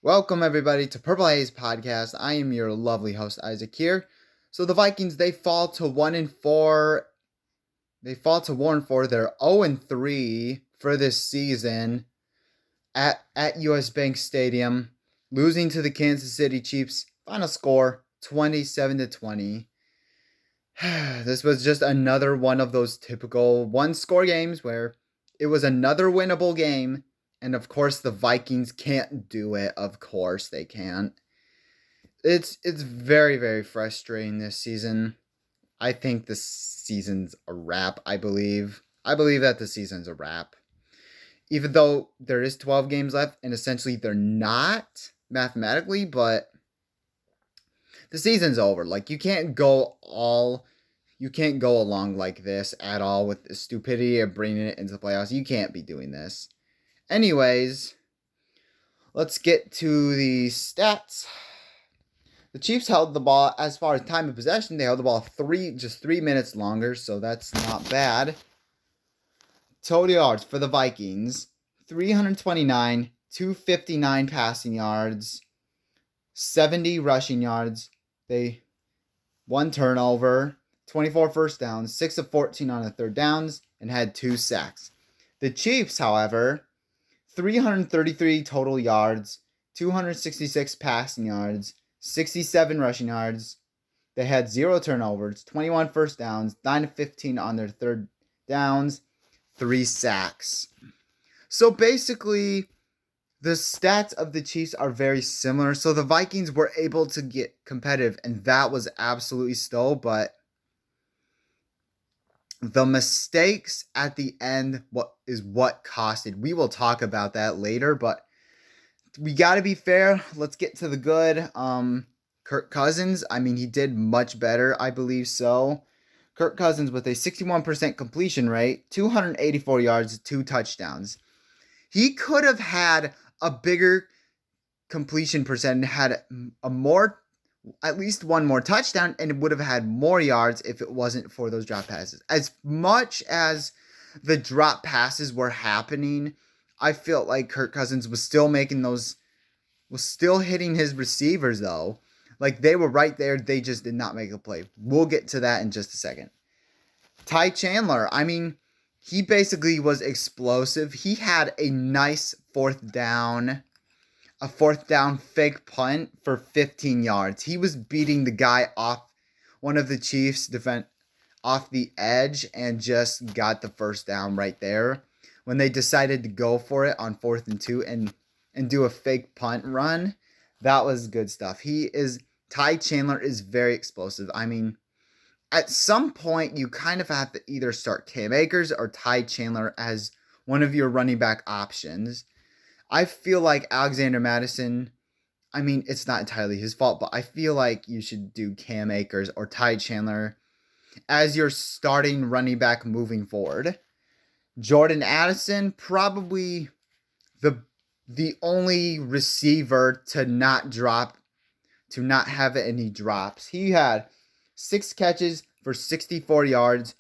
Welcome everybody to Purple Haze Podcast. I am your lovely host Isaac here. So the Vikings they fall to 1-4. They fall to 1-4. They're 0-3 for this season at US Bank Stadium, losing to the Kansas City Chiefs. Final score 27-20. This was just another one of those typical one-score games where it was another winnable game. And of course, the Vikings can't do it. Of course, they can't. It's very very frustrating this season. I think the season's a wrap. I believe that the season's a wrap. Even though there is 12 games left, and essentially they're not mathematically, but the season's over. Like you can't go along like this at all with the stupidity of bringing it into the playoffs. You can't be doing this. Anyways, let's get to the stats. The Chiefs held the ball, as far as time of possession, they held the ball just 3 minutes longer, so that's not bad. Total yards for the Vikings, 329, 259 passing yards, 70 rushing yards. They 1 turnover, 24 first downs, 6 of 14 on the third downs, and had 2 sacks. The Chiefs, however, 333 total yards, 266 passing yards, 67 rushing yards. They had 0 turnovers, 21 first downs, 9 of 15 on their third downs, 3 sacks. So basically, the stats of the Chiefs are very similar. So the Vikings were able to get competitive, and that was absolutely still, but the mistakes at the end what costed. We will talk about that later, but we got to be fair. Let's get to the good. Kirk Cousins, he did much better, I believe so. Kirk Cousins with a 61% completion rate, 284 yards, 2 touchdowns. He could have had a bigger completion percentage, had at least one more touchdown, and it would have had more yards if it wasn't for those drop passes. As much as the drop passes were happening, I felt like Kirk Cousins was still hitting his receivers though. Like they were right there, they just did not make a play. We'll get to that in just a second. Ty Chandler, he basically was explosive. He had a nice fourth down fake punt for 15 yards. He was beating the guy off one of the Chiefs defense off the edge and just got the first down right there. When they decided to go for it on 4th and 2 and do a fake punt run, that was good stuff. Ty Chandler is very explosive. At some point you kind of have to either start Cam Akers or Ty Chandler as one of your running back options. I feel like Alexander Madison, it's not entirely his fault, but I feel like you should do Cam Akers or Ty Chandler as your starting running back moving forward. Jordan Addison, probably the only receiver to not have any drops. He had 6 catches for 64 yards,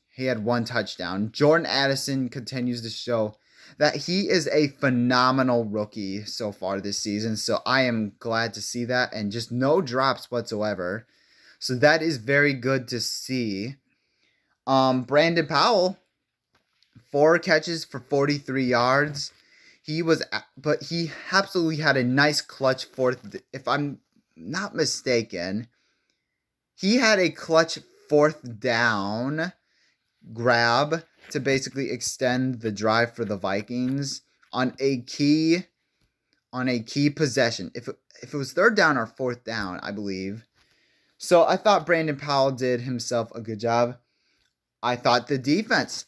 he had 1 touchdown. Jordan Addison continues to show that he is a phenomenal rookie so far this season. So I am glad to see that, and just no drops whatsoever. So that is very good to see. Brandon Powell, 4 catches for 43 yards. He absolutely had a nice clutch fourth. If I'm not mistaken, he had a clutch 4th down grab to basically extend the drive for the Vikings on a key possession. If it was 3rd down or 4th down, I believe. So I thought Brandon Powell did himself a good job. I thought the defense,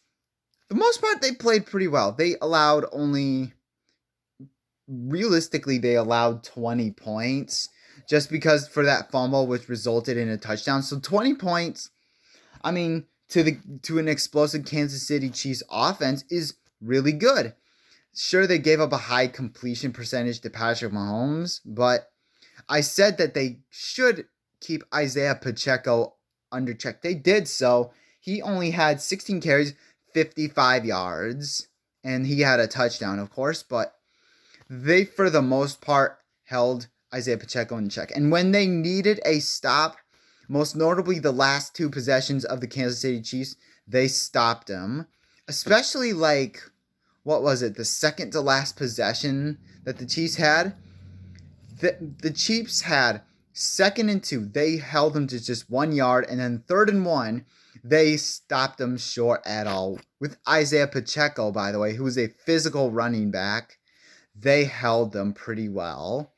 for the most part, they played pretty well. Realistically, they allowed 20 points just because for that fumble, which resulted in a touchdown. So 20 points, to an explosive Kansas City Chiefs offense is really good. Sure, they gave up a high completion percentage to Patrick Mahomes, but I said that they should keep Isaiah Pacheco under check. They did so. He only had 16 carries, 55 yards, and he had a touchdown, of course, but they, for the most part, held Isaiah Pacheco in check. And when they needed a stop, most notably the last two possessions of the Kansas City Chiefs, they stopped him. Especially, like, what was it, the second to last possession that the Chiefs had? The Chiefs had 2nd and 2. They held them to just 1 yard. And then 3rd and 1, they stopped them short at all. With Isaiah Pacheco, by the way, who was a physical running back, they held them pretty well.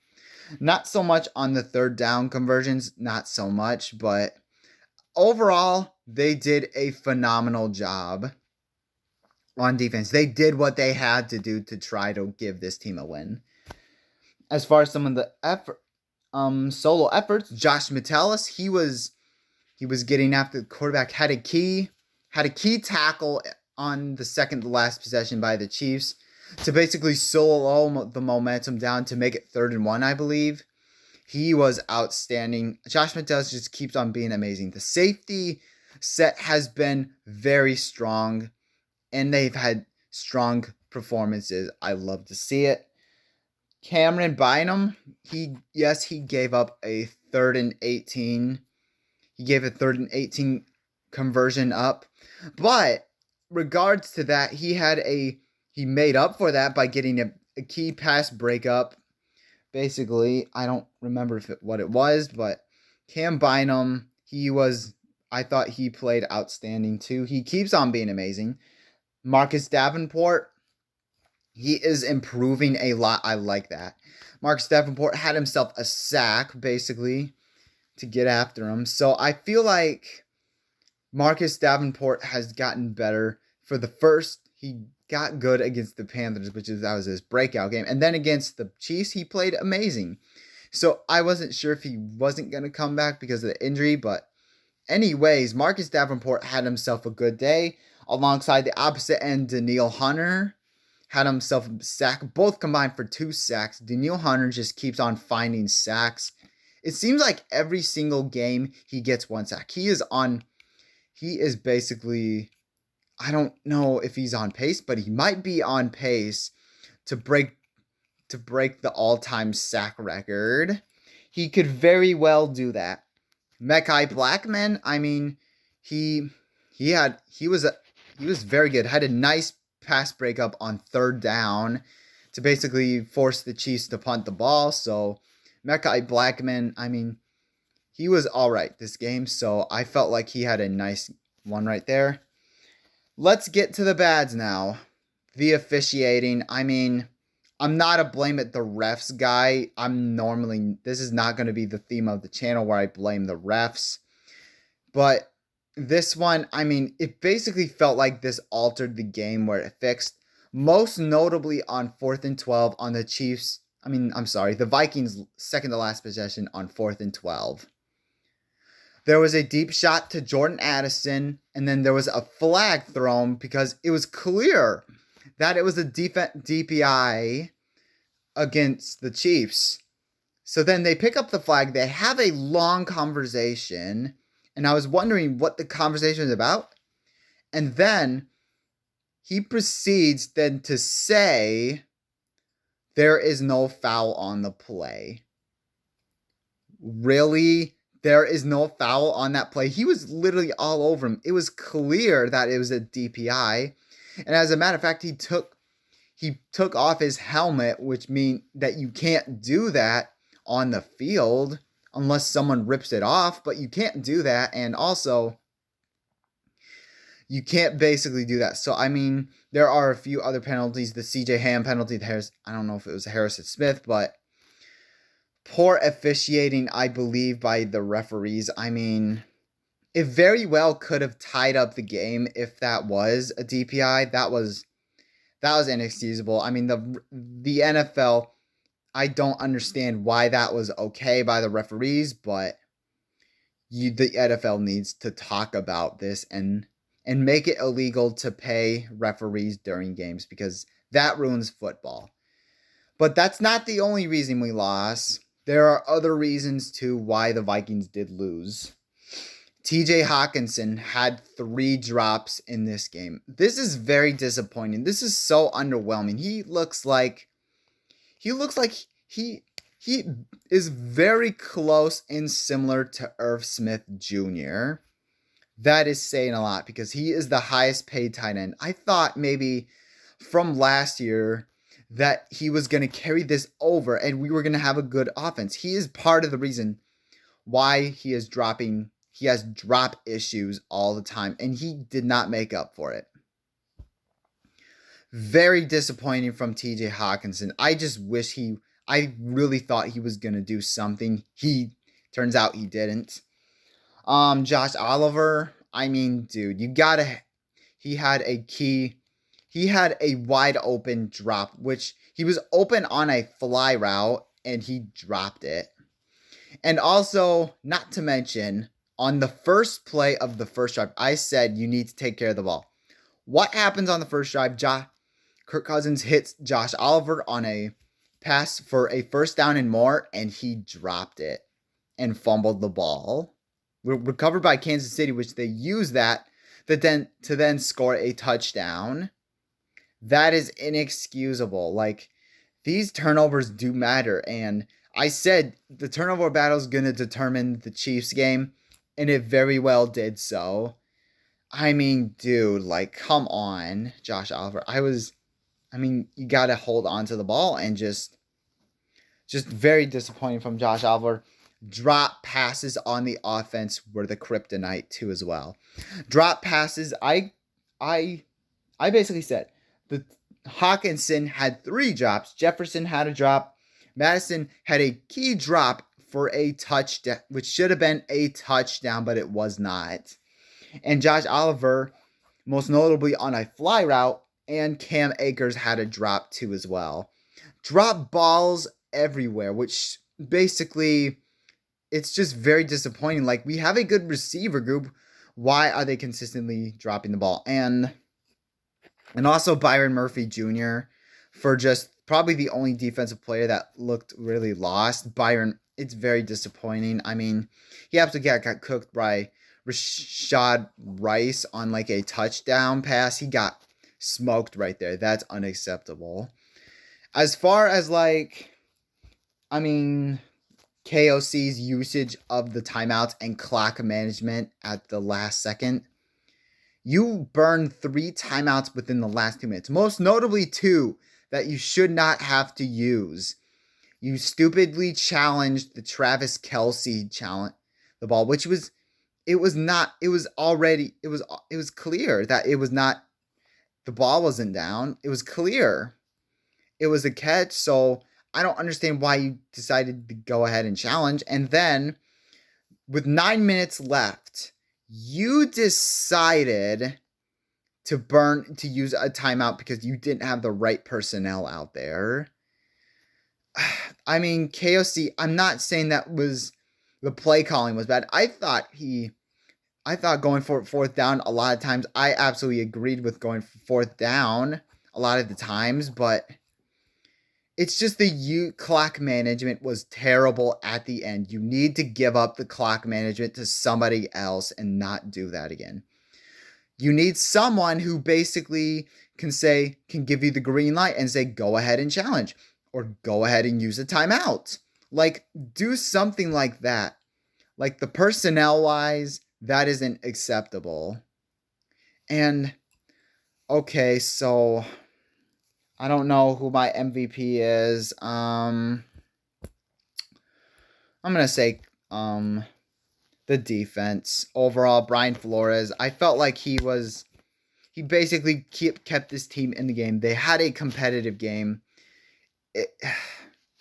Not so much on the 3rd down conversions, not so much, but overall, they did a phenomenal job on defense. They did what they had to do to try to give this team a win. As far as some of the solo efforts, Josh Metellus, he was getting after the quarterback, had a key tackle on the second to last possession by the Chiefs to basically slow the momentum down to make it 3rd and 1, I believe. He was outstanding. Josh Metellus just keeps on being amazing. The safety set has been very strong, and they've had strong performances. I love to see it. Cameron Bynum, he gave up a 3rd and 18. He gave a 3rd and 18 conversion up. But regards to that, he made up for that by getting a key pass breakup. Basically, I don't remember what it was, but Cam Bynum, I thought he played outstanding too. He keeps on being amazing. Marcus Davenport, he is improving a lot. I like that. Marcus Davenport had himself a sack, basically, to get after him. So I feel like Marcus Davenport has gotten better. For the first, he got good against the Panthers, that was his breakout game. And then against the Chiefs, he played amazing. So I wasn't sure if he wasn't going to come back because of the injury. But anyways, Marcus Davenport had himself a good day. Alongside the opposite end, Danielle Hunter had himself a sack. Both combined for 2 sacks. Danielle Hunter just keeps on finding sacks. It seems like every single game he gets 1 sack. He is basically, I don't know if he's on pace, but he might be on pace to break the all-time sack record. He could very well do that. Mekhi Blackman, I mean, he was very good. Had a nice pass breakup on 3rd down to basically force the Chiefs to punt the ball. So Mekhi Blackman, I mean, he was all right this game. So I felt like he had a nice one right there. Let's get to the bads now. The officiating. I mean, I'm not a blame it the refs guy. This is not going to be the theme of the channel where I blame the refs. But this one, I mean, it basically felt like this altered the game where it fixed. Most notably on 4th and 12 on the Chiefs. The Vikings' second to last possession on 4th and 12. There was a deep shot to Jordan Addison, and then there was a flag thrown because it was clear that it was a DPI against the Chiefs. So then they pick up the flag. They have a long conversation, and I was wondering what the conversation was about. And then he proceeds then to say there is no foul on the play. Really? There is no foul on that play? He was literally all over him. It was clear that it was a DPI. And as a matter of fact, he took off his helmet, which means that you can't do that on the field unless someone rips it off, but you can't do that. And also, you can't basically do that. So, I mean, there are a few other penalties. The CJ Ham penalty, I don't know if it was Harrison Smith, but poor officiating, I believe, by the referees. I mean, it very well could have tied up the game if that was a DPI. That was inexcusable. I mean, the NFL, I don't understand why that was okay by the referees, but the NFL needs to talk about this and make it illegal to pay referees during games because that ruins football. But that's not the only reason we lost. There are other reasons too why the Vikings did lose. TJ Hawkinson had 3 drops in this game. This is very disappointing. This is so underwhelming. He looks like he looks like he is very close and similar to Irv Smith Jr. That is saying a lot because he is the highest paid tight end. I thought maybe from last year that he was going to carry this over and we were going to have a good offense. He is part of the reason why he has drop issues all the time, and he did not make up for it. Very disappointing from TJ Hawkinson. I really thought he was going to do something. Turns out he didn't. Josh Oliver, I mean, dude, he had a wide open drop, which he was open on a fly route and he dropped it. And also, not to mention, on the first play of the first drive, I said you need to take care of the ball. What happens on the first drive? Kirk Cousins hits Josh Oliver on a pass for a first down and more, and he dropped it and fumbled the ball. Recovered by Kansas City, which they used that to then score a touchdown. That is inexcusable. Like, these turnovers do matter, and I said the turnover battle is going to determine the Chiefs game, and it very well did so. I mean, dude, like, come on, Josh Oliver. You got to hold on to the ball, and just very disappointing from Josh Oliver. Drop passes on the offense were the kryptonite too as well. Drop passes, I basically said the Hawkinson had 3 drops. Jefferson had a drop. Madison had a key drop for a touchdown, which should have been a touchdown, but it was not. And Josh Oliver, most notably on a fly route, and Cam Akers had a drop too as well. Drop balls everywhere, which basically, it's just very disappointing. Like, we have a good receiver group. Why are they consistently dropping the ball? And also Byron Murphy Jr. for just probably the only defensive player that looked really lost. Byron, it's very disappointing. I mean, he absolutely got cooked by Rashad Rice on like a touchdown pass. He got smoked right there. That's unacceptable. As far as KOC's usage of the timeouts and clock management at the last second, you burned 3 timeouts within the last 2 minutes. Most notably 2 that you should not have to use. You stupidly challenged the Travis Kelce the ball, which was clear that it was not, the ball wasn't down. It was clear. It was a catch, so I don't understand why you decided to go ahead and challenge. And then, with 9 minutes left, you decided to use a timeout because you didn't have the right personnel out there. I mean, KOC, I'm not saying the play calling was bad. I thought going for 4th down a lot of times, I absolutely agreed with going for 4th down a lot of the times, but it's just the clock management was terrible at the end. You need to give up the clock management to somebody else and not do that again. You need someone who basically can give you the green light and say, go ahead and challenge, or go ahead and use a timeout. Like, do something like that. Like, the personnel-wise, that isn't acceptable. And, okay, so I don't know who my MVP is. I'm going to say the defense. Overall, Brian Flores. I felt like he basically kept this team in the game. They had a competitive game.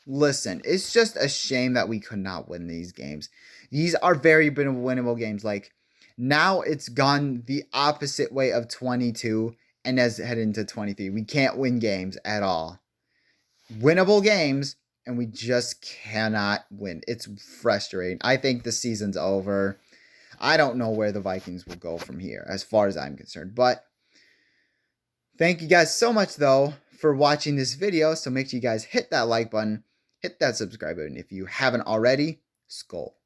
Listen, it's just a shame that we could not win these games. These are very winnable games. Like, now it's gone the opposite way of 22 and has headed into 23. We can't win games at all. Winnable games, and we just cannot win. It's frustrating. I think the season's over. I don't know where the Vikings will go from here, as far as I'm concerned. But thank you guys so much, though, for watching this video. So make sure you guys hit that like button, hit that subscribe button if you haven't already. Skull.